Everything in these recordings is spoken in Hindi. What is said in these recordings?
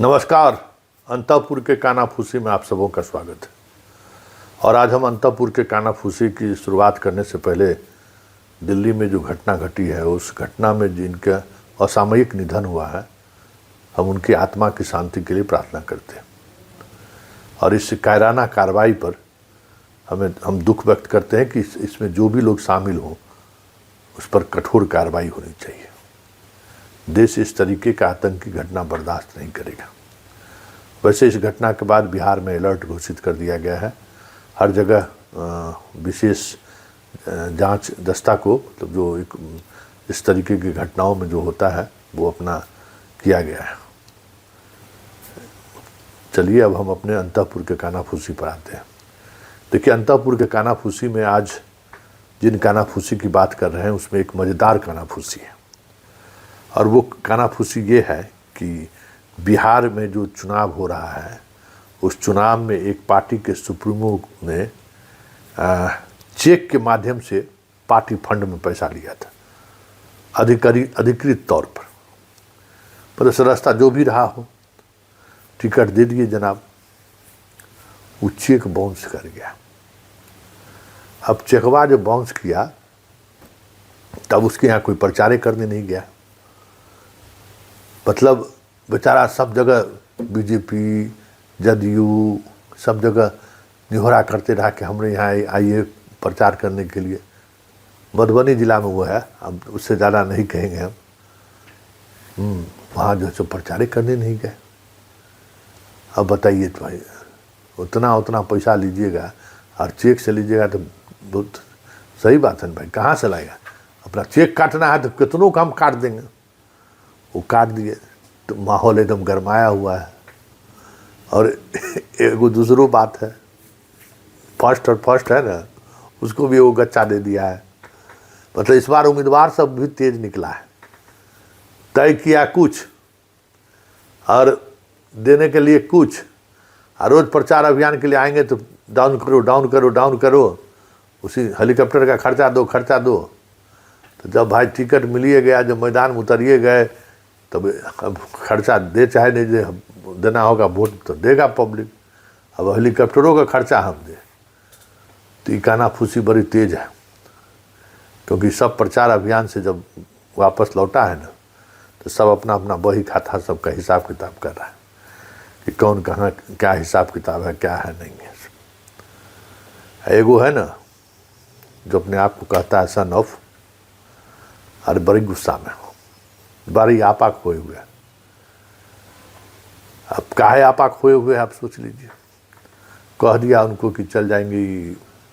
नमस्कार। अंतःपुर के कानाफूसी में आप सबों का स्वागत है। और आज हम अंतःपुर के कानाफूसी की शुरुआत करने से पहले दिल्ली में जो घटना घटी है, उस घटना में जिनका असामयिक निधन हुआ है, हम उनकी आत्मा की शांति के लिए प्रार्थना करते हैं। और इस कायराना कार्रवाई पर हम दुख व्यक्त करते हैं कि इसमें जो भी लोग शामिल हों उस पर कठोर कार्रवाई होनी चाहिए। देश इस तरीके का आतंकी घटना बर्दाश्त नहीं करेगा। वैसे इस घटना के बाद बिहार में अलर्ट घोषित कर दिया गया है। हर जगह विशेष जांच दस्ता को, मतलब जो इस तरीके की घटनाओं में जो होता है वो अपना किया गया है। चलिए अब हम अपने अंतःपुर के कानाफूसी पर आते हैं। देखिए, अंतःपुर के कानाफूसी में आज जिन कानाफूसी की बात कर रहे हैं उसमें एक मज़ेदार कानाफूसी है। और वो कानाफूसी ये है कि बिहार में जो चुनाव हो रहा है, उस चुनाव में एक पार्टी के सुप्रीमो ने चेक के माध्यम से पार्टी फंड में पैसा लिया था, अधिकृत तौर पर उस रास्ता जो भी रहा हो, टिकट दे दिए जनाब। वो चेक बाउंस कर गया। अब चेकवा जब बाउंस किया तब उसके यहाँ कोई प्रचार करने नहीं गया। मतलब बेचारा सब जगह बीजेपी, जदयू सब जगह निहोरा करते रहा कि हमने यहाँ आइए प्रचार करने के लिए। मधुबनी जिला में वो है, अब उससे ज़्यादा नहीं कहेंगे हम। वहाँ जो है प्रचार करने नहीं गए। अब बताइए तो भाई, उतना पैसा लीजिएगा और चेक से लीजिएगा तो बहुत सही बात है भाई। कहाँ से लाएगा? अपना चेक काटना है तो कितनों का हम काट देंगे। वो काट दिए तो माहौल एकदम गरमाया हुआ है। और एक दूसरो बात है, फर्स्ट है ना, उसको भी वो गच्चा दे दिया है। मतलब इस बार उम्मीदवार सब भी तेज निकला है। तय किया कुछ और देने के लिए कुछ, और रोज प्रचार अभियान के लिए आएंगे तो डाउन करो। उसी हेलीकॉप्टर का खर्चा दो। तो जब भाई टिकट मिलिए गया, जब मैदान में उतरिए गए, तब अब खर्चा दे चाहे नहीं दे, देना होगा, वोट तो देगा पब्लिक। अब हेलीकॉप्टरों का खर्चा हम दे, तो ये कानाफूसी बड़ी तेज है। क्योंकि सब प्रचार अभियान से जब वापस लौटा है ना, तो सब अपना अपना बही खाता सबका हिसाब किताब कर रहा है कि कौन कहाँ क्या हिसाब किताब है, क्या है, नहीं है। एगो है ना जो अपने आप को कहता है सन ऑफ, और बड़ी गुस्सा में हो, बड़ी आपाक खोए हुए। अब काहे आपाक खोए हुए आप सोच लीजिए। कह दिया उनको कि चल जाएंगे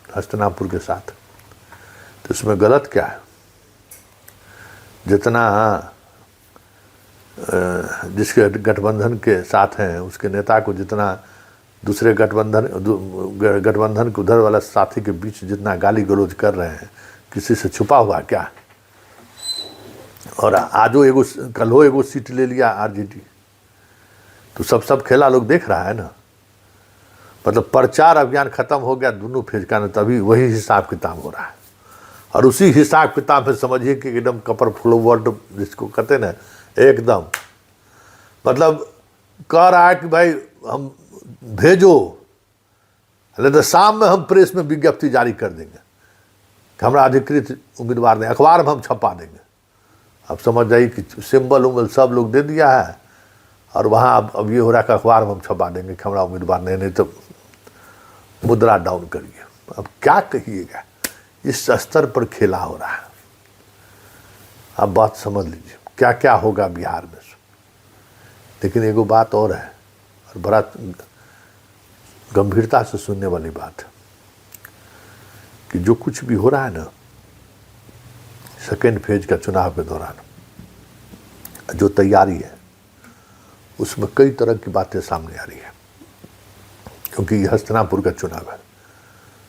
हस्तिनापुर के साथ, तो इसमें गलत क्या है? जितना जिसके गठबंधन के साथ हैं उसके नेता को जितना दूसरे गठबंधन के उधर वाला साथी के बीच जितना गाली गलौज कर रहे हैं, किसी से छुपा हुआ क्या? और आजो कल एगो सीट ले लिया आरजेडी, तो सब खेला लोग देख रहा है ना। मतलब प्रचार अभियान खत्म हो गया दोनों फेज का, ना तभी वही हिसाब किताब हो रहा है। और उसी हिसाब किताब में समझिए कि एकदम कपर फ्लो वर्ड जिसको कहते हैं ना, एकदम मतलब कह रहा है कि भाई हम भेजो, नहीं तो शाम में हम प्रेस में विज्ञप्ति जारी कर देंगे कि हमारा अधिकृत उम्मीदवार नहीं, अखबार में हम छपा देंगे। अब समझ जाइए कि सिंबल उंबल सब लोग दे दिया है, और वहाँ अब ये हो रहा है कि अखबार में हम छपा देंगे कि हमारा उम्मीदवार नहीं तो मुद्रा डाउन करिए। अब क्या कहिएगा, इस स्तर पर खेला हो रहा है। अब बात समझ लीजिए क्या क्या होगा बिहार में। लेकिन एगो बात और है, और बड़ा गंभीरता से सुनने वाली बात है, कि जो कुछ भी हो रहा है ना सेकेंड फेज का चुनाव के दौरान, जो तैयारी है उसमें कई तरह की बातें सामने आ रही है। क्योंकि ये हस्तिनापुर का चुनाव है,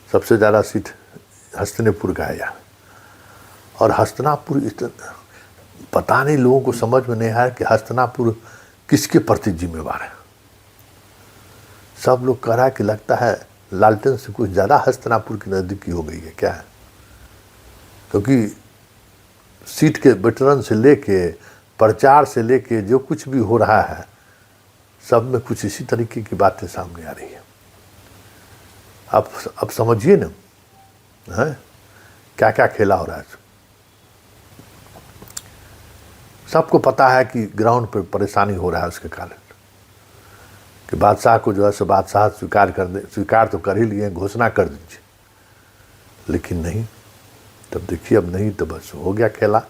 सबसे ज़्यादा सीट हस्तिनापुर का है यहाँ। और हस्तिनापुर पता नहीं, लोगों को समझ में नहीं आया कि हस्तिनापुर किसके प्रति जिम्मेवार है। सब लोग कह रहा है कि लगता है लालटेन से कुछ ज़्यादा हस्तिनापुर की नज़दीकी हो गई है क्या है। क्योंकि सीट के वितरण से लेके, प्रचार से लेके जो कुछ भी हो रहा है, सब में कुछ इसी तरीके की बातें सामने आ रही है। अब समझिए ना, है क्या क्या खेला हो रहा है। सबको पता है कि ग्राउंड पर परेशानी हो रहा है उसके कारण, कि बादशाह को जो है सो बादशाह स्वीकार तो कर ही लिए, घोषणा कर दीजिए, लेकिन नहीं। तब देखिए अब नहीं तो बस हो गया खेला,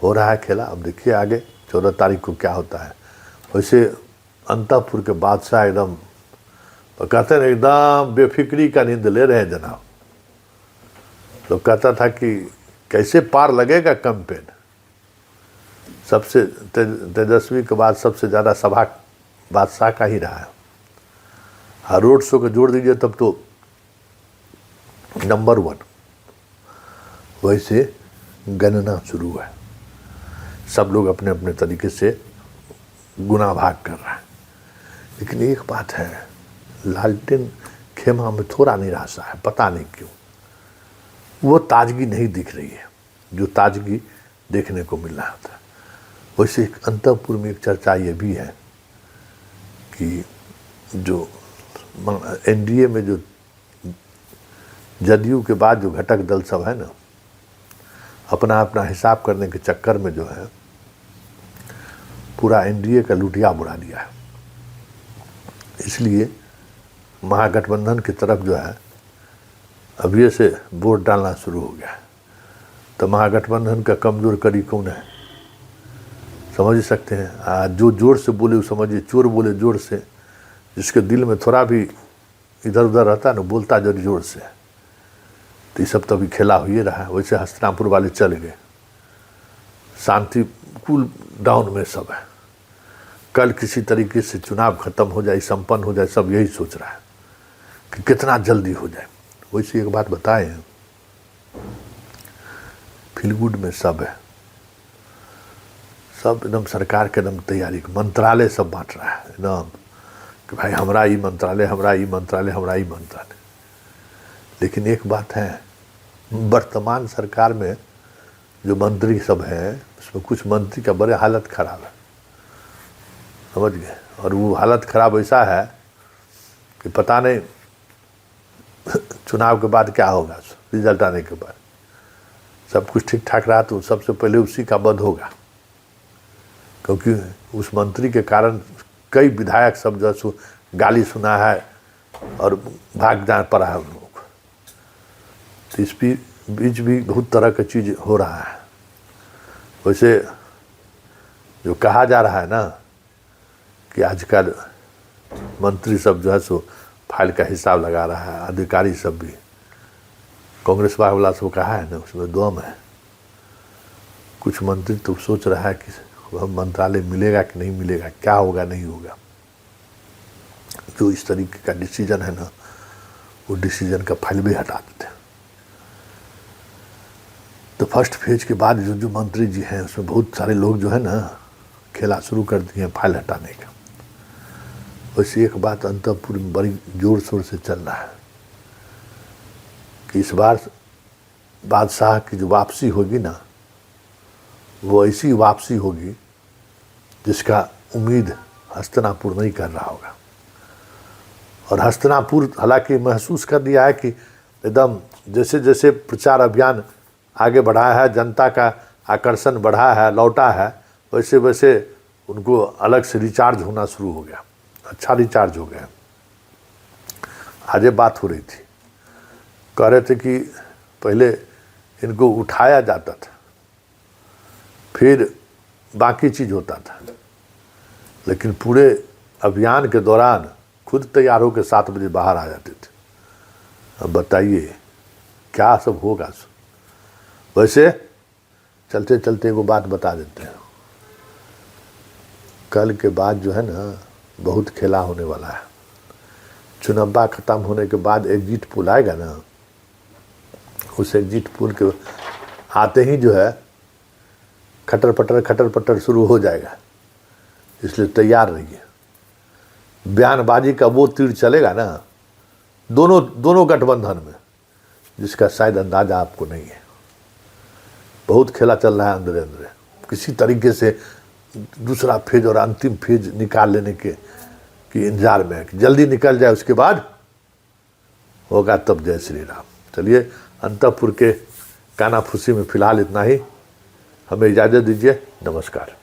हो रहा है खेला। अब देखिए आगे 14 तारीख को क्या होता है। वैसे अंतपुर के बादशाह एकदम कहते हैं एकदम बेफिक्री का नींद ले रहे हैं जनाब। तो कहता था कि कैसे पार लगेगा कैंपेन। सबसे तेजस्वी के बाद सबसे ज़्यादा सभा बादशाह का ही रहा है। हर रोड शो को जोड़ दीजिए तब तो नंबर 1। वैसे गणना शुरू है, सब लोग अपने अपने तरीके से गुना भाग कर रहा है। लेकिन एक बात है, लालटेन खेमा में थोड़ा निराशा है, पता नहीं क्यों। वो ताजगी नहीं दिख रही है जो ताजगी देखने को मिल रहा था। वैसे अंतपुर में एक चर्चा ये भी है कि जो एनडीए में जो जदयू के बाद जो घटक दल सब है ना, अपना अपना हिसाब करने के चक्कर में जो है पूरा एनडीए का लुटिया बुरा दिया है। इसलिए महागठबंधन की तरफ जो है अभी से वोट डालना शुरू हो गया। तो महागठबंधन का कमजोर कड़ी कौन है, समझ सकते हैं। जो जोर से बोले वो समझिए चोर बोले जोर से, जिसके दिल में थोड़ा भी इधर उधर रहता है ना, बोलता जरूर जोर से। तो ये सब तो अभी खेला हो ही रहा है। वैसे हस्तिनापुर वाले चल गए, शांति कूल डाउन में सब है। कल किसी तरीके से चुनाव खत्म हो जाए, संपन्न हो जाए, सब यही सोच रहा है कि कितना जल्दी हो जाए। वैसे एक बात बताए, फील गुड में सब है, सब एकदम सरकार के एकदम तैयारी, मंत्रालय सब बांट रहा है एकदम कि भाई हमारा ये मंत्रालय, हमारा ये मंत्रालय, हमारा ये मंत्रालय। लेकिन एक बात है, वर्तमान सरकार में जो मंत्री सब हैं उसमें कुछ मंत्री का बड़े हालत खराब है, समझ गए। और वो हालत खराब ऐसा है कि पता नहीं चुनाव के बाद क्या होगा, रिजल्ट आने के बाद सब कुछ ठीक ठाक रहा तो सबसे पहले उसी का वध होगा, क्योंकि उस मंत्री के कारण कई विधायक सब जो है गाली सुना है और भाग जा पड़ा है उन लोगों को। तो इस बीच भी बहुत तरह की चीज़ हो रहा है। वैसे जो कहा जा रहा है ना कि आजकल मंत्री सब जो है सो फाइल का हिसाब लगा रहा है, अधिकारी सब भी, कांग्रेस वाला सब कहा है ना, उसमें दम है। कुछ मंत्री तो सोच रहा है कि वह मंत्रालय मिलेगा कि नहीं मिलेगा, क्या होगा नहीं होगा। जो इस तरीके का डिसीजन है ना, वो डिसीजन का फाइल भी हटा देते हैं। तो फर्स्ट फेज के बाद जो मंत्री जी हैं उसमें बहुत सारे लोग जो है ना खेला शुरू कर दिए हैं फाइल हटाने का। वैसे एक बात अंतपुर में बड़ी जोर शोर से चल रहा है कि इस बार बादशाह की जो वापसी होगी ना, वो ऐसी वापसी होगी जिसका उम्मीद हस्तिनापुर नहीं कर रहा होगा। और हस्तिनापुर हालांकि महसूस कर दिया है कि एकदम जैसे जैसे प्रचार अभियान आगे बढ़ा है, जनता का आकर्षण बढ़ा है, लौटा है, वैसे वैसे उनको अलग से रिचार्ज होना शुरू हो गया, अच्छा रिचार्ज हो गया। आज बात हो रही थी, कह रहे थे कि पहले इनको उठाया जाता था, फिर बाकी चीज़ होता था, लेकिन पूरे अभियान के दौरान खुद तैयार होकर 7 बजे बाहर आ जाते थे। अब बताइए क्या सब होगा। वैसे चलते चलते एगो बात बता देते हैं, कल के बाद जो है ना बहुत खेला होने वाला है। चुनाव खत्म होने के बाद एग्जिट पोल आएगा ना, उस एग्जिट पोल के आते ही जो है खटर पटर शुरू हो जाएगा। इसलिए तैयार रहिए। बयानबाजी का वो तीर चलेगा ना दोनों गठबंधन में, जिसका शायद अंदाजा आपको नहीं है। बहुत खेला चल रहा है अंदर अंदर, किसी तरीके से दूसरा फेज और अंतिम फेज निकाल लेने के कि इंतजार में है कि जल्दी निकल जाए, उसके बाद होगा तब जय श्री राम। चलिए, अंतःपुर के कानाफूसी में फिलहाल इतना ही। हमें इजाज़त दीजिए। नमस्कार।